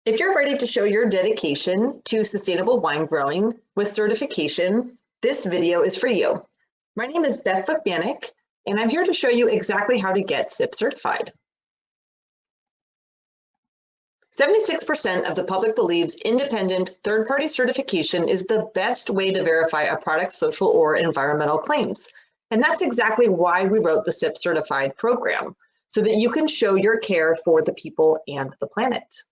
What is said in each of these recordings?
If you're ready to show your dedication to sustainable wine growing with certification, this video is for you. My name is Beth Vukmanik, and I'm here to show you exactly how to get SIP certified. 76% of the public believes independent third-party certification is the best way to verify a product's social or environmental claims. And that's exactly why we wrote the SIP Certified program, so that you can show your care for the people and the planet.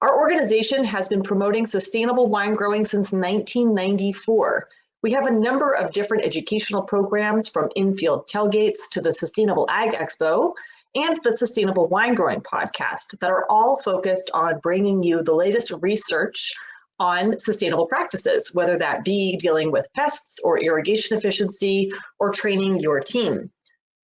Our organization has been promoting sustainable wine growing since 1994. We have a number of different educational programs, from in-field tailgates to the Sustainable Ag Expo and the Sustainable Wine Growing podcast, that are all focused on bringing you the latest research on sustainable practices, whether that be dealing with pests or irrigation efficiency or training your team.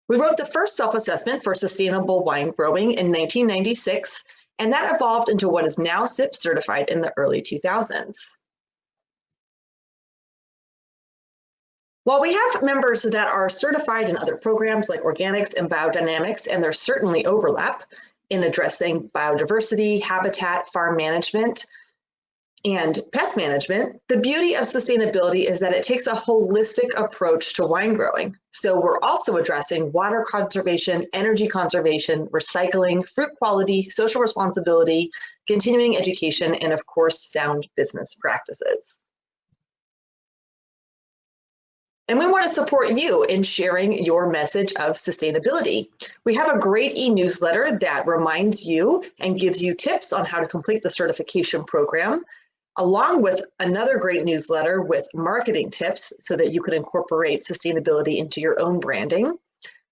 We wrote the first self-assessment for sustainable wine growing in 1996, and that evolved into what is now SIP certified in the early 2000s. While we have members that are certified in other programs like organics and biodynamics, and there's certainly overlap in addressing biodiversity, habitat, farm management, and pest management, the beauty of sustainability is that it takes a holistic approach to wine growing. So we're also addressing water conservation, energy conservation, recycling, fruit quality, social responsibility, continuing education, and of course, sound business practices. And we want to support you in sharing your message of sustainability. We have a great e-newsletter that reminds you and gives you tips on how to complete the certification program, along with another great newsletter with marketing tips so that you can incorporate sustainability into your own branding,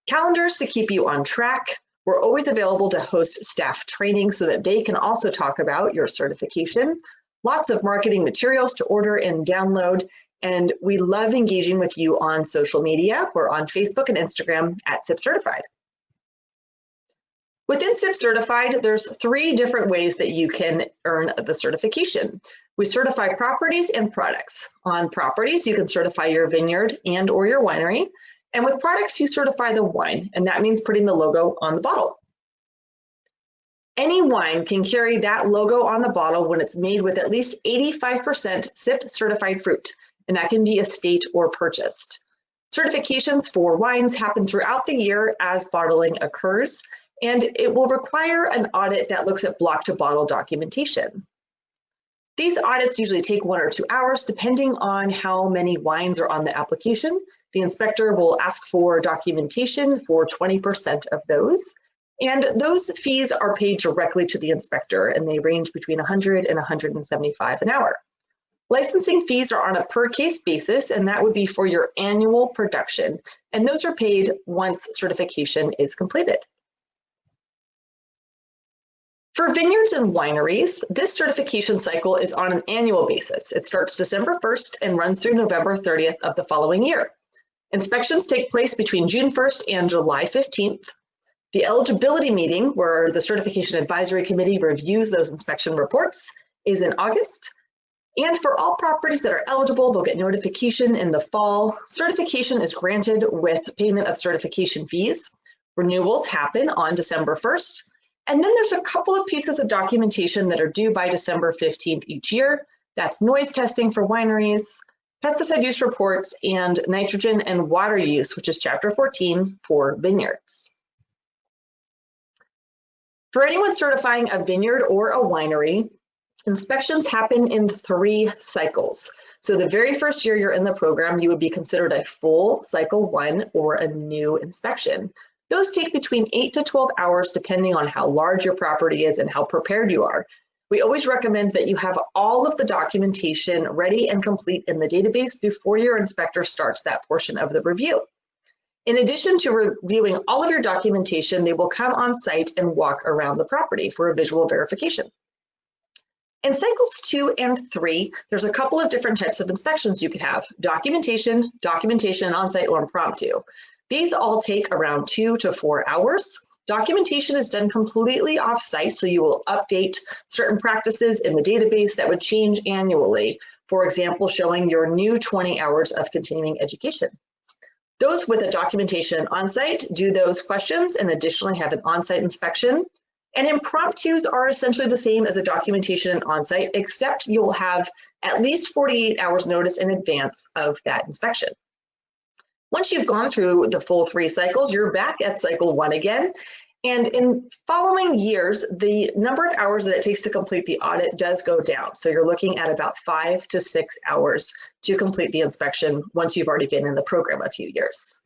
calendars to keep you on track. We're always available to host staff training so that they can also talk about your certification, lots of marketing materials to order and download, and we love engaging with you on social media. We're on Facebook and Instagram at SIP Certified. Within SIP Certified, there's 3 different ways that you can earn the certification. We certify properties and products. On properties, you can certify your vineyard and or your winery. And with products, you certify the wine, and that means putting the logo on the bottle. Any wine can carry that logo on the bottle when it's made with at least 85% SIP certified fruit, and that can be estate or purchased. Certifications for wines happen throughout the year as bottling occurs, and it will require an audit that looks at block to bottle documentation. These audits usually take 1 or 2 hours, depending on how many wines are on the application. The inspector will ask for documentation for 20% of those, and those fees are paid directly to the inspector, and they range between $100 and $175 an hour. Licensing fees are on a per case basis, and that would be for your annual production, and those are paid once certification is completed. For vineyards and wineries, this certification cycle is on an annual basis. It starts December 1st and runs through November 30th of the following year. Inspections take place between June 1st and July 15th. The eligibility meeting, where the Certification Advisory Committee reviews those inspection reports, is in August. And for all properties that are eligible, they'll get notification in the fall. Certification is granted with payment of certification fees. Renewals happen on December 1st. And then there's a couple of pieces of documentation that are due by December 15th each year. That's noise testing for wineries, pesticide use reports, and nitrogen and water use, which is Chapter 14 for vineyards. For anyone certifying a vineyard or a winery, inspections happen in 3 cycles. So the very first year you're in the program, you would be considered a full cycle 1 or a new inspection. Those take between 8 to 12 hours, depending on how large your property is and how prepared you are. We always recommend that you have all of the documentation ready and complete in the database before your inspector starts that portion of the review. In addition to reviewing all of your documentation, they will come on site and walk around the property for a visual verification. In cycles 2 and 3, there's a couple of different types of inspections you could have: documentation, documentation on-site, or impromptu. These all take around 2 to 4 hours. Documentation is done completely off-site, so you will update certain practices in the database that would change annually. For example, showing your new 20 hours of continuing education. Those with a documentation on-site do those questions and additionally have an on-site inspection. And impromptus are essentially the same as a documentation and on-site, except you'll have at least 48 hours notice in advance of that inspection. Once you've gone through the full 3 cycles, you're back at cycle 1 again. And in following years, the number of hours that it takes to complete the audit does go down. So you're looking at about 5 to 6 hours to complete the inspection once you've already been in the program a few years.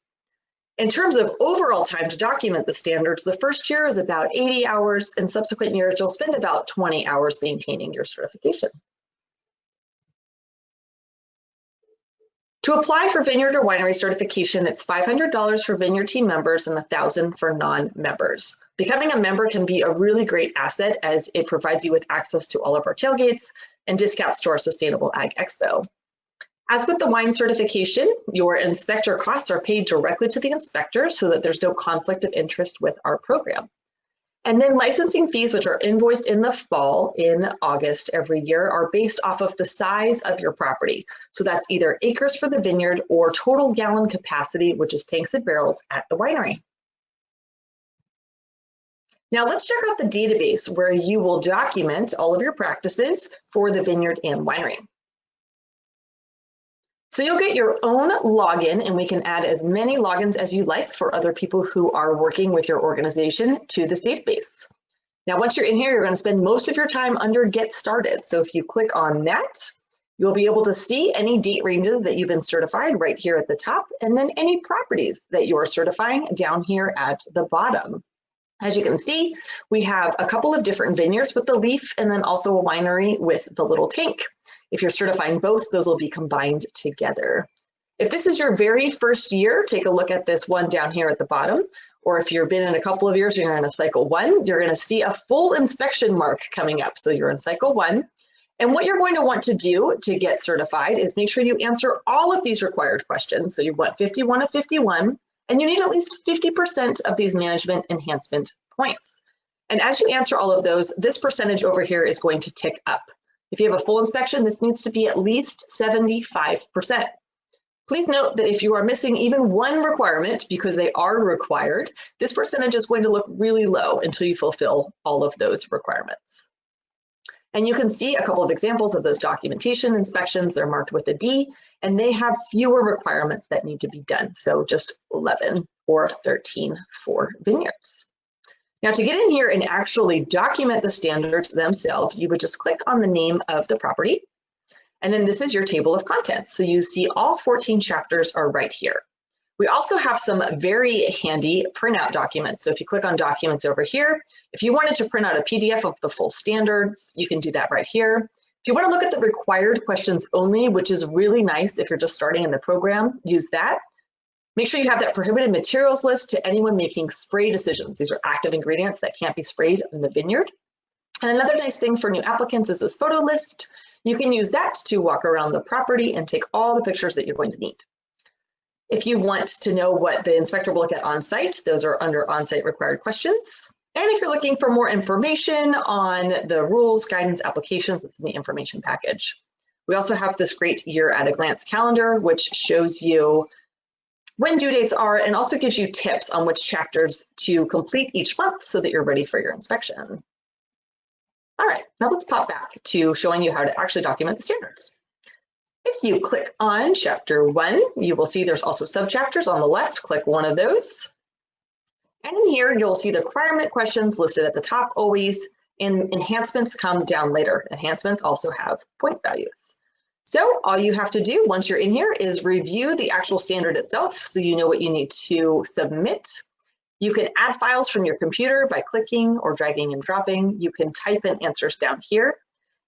In terms of overall time to document the standards, the first year is about 80 hours, and subsequent years you'll spend about 20 hours maintaining your certification. To apply for vineyard or winery certification, it's $500 for vineyard team members and $1,000 for non-members. Becoming a member can be a really great asset as it provides you with access to all of our tailgates and discounts to our Sustainable Ag Expo. As with the wine certification, your inspector costs are paid directly to the inspector so that there's no conflict of interest with our program. And then licensing fees, which are invoiced in the fall in August every year, are based off of the size of your property. So that's either acres for the vineyard or total gallon capacity, which is tanks and barrels at the winery. Now let's check out the database where you will document all of your practices for the vineyard and winery. So you'll get your own login, and we can add as many logins as you like for other people who are working with your organization to this database. Now, once you're in here, you're going to spend most of your time under Get Started. So if you click on that, you'll be able to see any date ranges that you've been certified right here at the top, and then any properties that you are certifying down here at the bottom. As you can see, we have a couple of different vineyards with the leaf and then also a winery with the little tank. If you're certifying both, those will be combined together. If this is your very first year, take a look at this one down here at the bottom. Or if you've been in a couple of years and you're in a cycle 1, you're going to see a full inspection mark coming up. So you're in cycle 1. And what you're going to want to do to get certified is make sure you answer all of these required questions. So you want 51 of 51, and you need at least 50% of these management enhancement points. And as you answer all of those, this percentage over here is going to tick up. If you have a full inspection, this needs to be at least 75%. Please note that if you are missing even one requirement, because they are required, this percentage is going to look really low until you fulfill all of those requirements. And you can see a couple of examples of those documentation inspections. They're marked with a D, and they have fewer requirements that need to be done. So just 11 or 13 for vineyards. Now, to get in here and actually document the standards themselves, you would just click on the name of the property, and then this is your table of contents. So you see all 14 chapters are right here. We also have some very handy printout documents. So if you click on documents over here, if you wanted to print out a PDF of the full standards, you can do that right here. If you want to look at the required questions only, which is really nice if you're just starting in the program, use that. Make sure you have that prohibited materials list to anyone making spray decisions. These are active ingredients that can't be sprayed in the vineyard. And another nice thing for new applicants is this photo list. You can use that to walk around the property and take all the pictures that you're going to need. If you want to know what the inspector will look at on-site, those are under on-site required questions. And if you're looking for more information on the rules, guidance, applications, it's in the information package. We also have this great year at a glance calendar, which shows you when due dates are and also gives you tips on which chapters to complete each month so that you're ready for your inspection. All right, now let's pop back to showing you how to actually document the standards. If you click on chapter 1, you will see there's also subchapters on the left. Click one of those. And in here, you'll see the requirement questions listed at the top always, and enhancements come down later. Enhancements also have point values. So all you have to do once you're in here is review the actual standard itself so you know what you need to submit. You can add files from your computer by clicking or dragging and dropping. You can type in answers down here.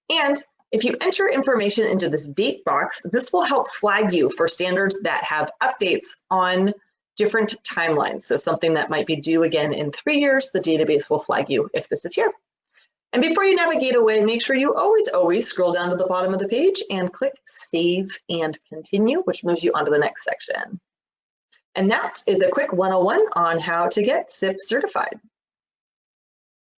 And if you enter information into this date box, this will help flag you for standards that have updates on different timelines. So something that might be due again in 3 years, the database will flag you if this is here. And before you navigate away, make sure you always scroll down to the bottom of the page and click Save and Continue, which moves you onto the next section. And that is a quick 101 on how to get SIP certified.